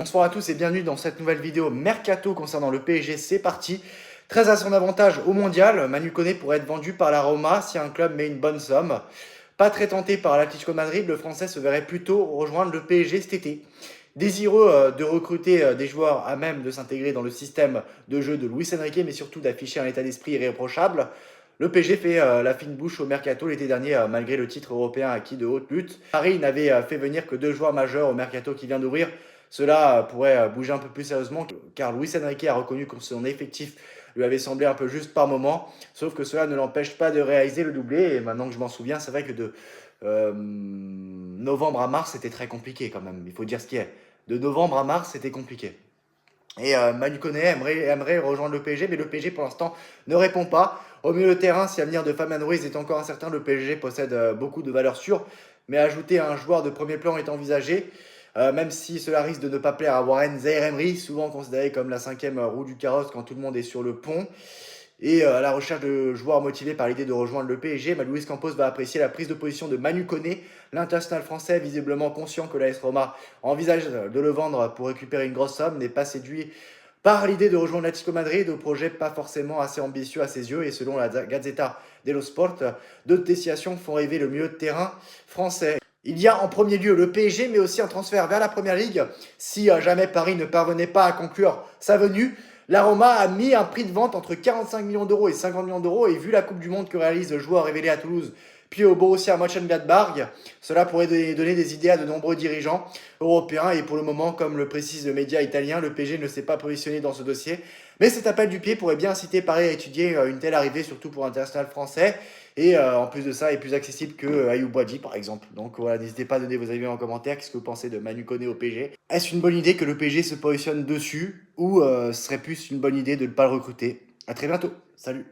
Bonsoir à tous et bienvenue dans cette nouvelle vidéo Mercato concernant le PSG. C'est parti. Très à son avantage au mondial, Manu Koné pourrait être vendu par la Roma si un club met une bonne somme. Pas très tenté par l'Atlético de Madrid, le Français se verrait plutôt rejoindre le PSG cet été. Désireux de recruter des joueurs à même de s'intégrer dans le système de jeu de Luis Enrique, mais surtout d'afficher un état d'esprit irréprochable, le PSG fait la fine bouche au Mercato l'été dernier, malgré le titre européen acquis de haute lutte. Paris n'avait fait venir que deux joueurs majeurs au Mercato qui vient d'ouvrir. Cela pourrait bouger un peu plus sérieusement, car Luis Enrique a reconnu que son effectif lui avait semblé un peu juste par moment, sauf que cela ne l'empêche pas de réaliser le doublé. Et maintenant que je m'en souviens, c'est vrai que de novembre à mars, c'était très compliqué quand même, il faut dire ce qui est. De novembre à mars, c'était compliqué. Et Manu Koné aimerait rejoindre le PSG, mais le PSG pour l'instant ne répond pas. Au milieu de terrain, si l'avenir de Fabien Ruiz est encore incertain, le PSG possède beaucoup de valeurs sûres, mais ajouter un joueur de premier plan est envisagé, même si cela risque de ne pas plaire à Warren Zaïre-Emery, souvent considéré comme la cinquième roue du carrosse quand tout le monde est sur le pont. Et à la recherche de joueurs motivés par l'idée de rejoindre le PSG, Luis Campos va apprécier la prise de position de Manu Koné, l'international français visiblement conscient que l'AS Roma envisage de le vendre pour récupérer une grosse somme, n'est pas séduit par l'idée de rejoindre l'Atlético Madrid, au projet pas forcément assez ambitieux à ses yeux, et selon la Gazzetta dello Sport, d'autres destinations font rêver le milieu de terrain français. Il y a en premier lieu le PSG, mais aussi un transfert vers la Première Ligue. Si jamais Paris ne parvenait pas à conclure sa venue, la Roma a mis un prix de vente entre 45 millions d'euros et 50 millions d'euros, et vu la Coupe du Monde que réalise le joueur révélé à Toulouse, puis au Borussia Mönchengladbach, cela pourrait donner des idées à de nombreux dirigeants européens. Et pour le moment, comme le précise le média italien, le PSG ne s'est pas positionné dans ce dossier. Mais cet appel du pied pourrait bien inciter Paris à étudier une telle arrivée, surtout pour l'international français. Et en plus de ça, est plus accessible que Ayou Boadi par exemple. Donc voilà, n'hésitez pas à donner vos avis en commentaire. Qu'est-ce que vous pensez de Manu Koné au PSG? Est-ce une bonne idée que le PSG se positionne dessus, ou ce serait plus une bonne idée de ne pas le recruter? A très bientôt. Salut.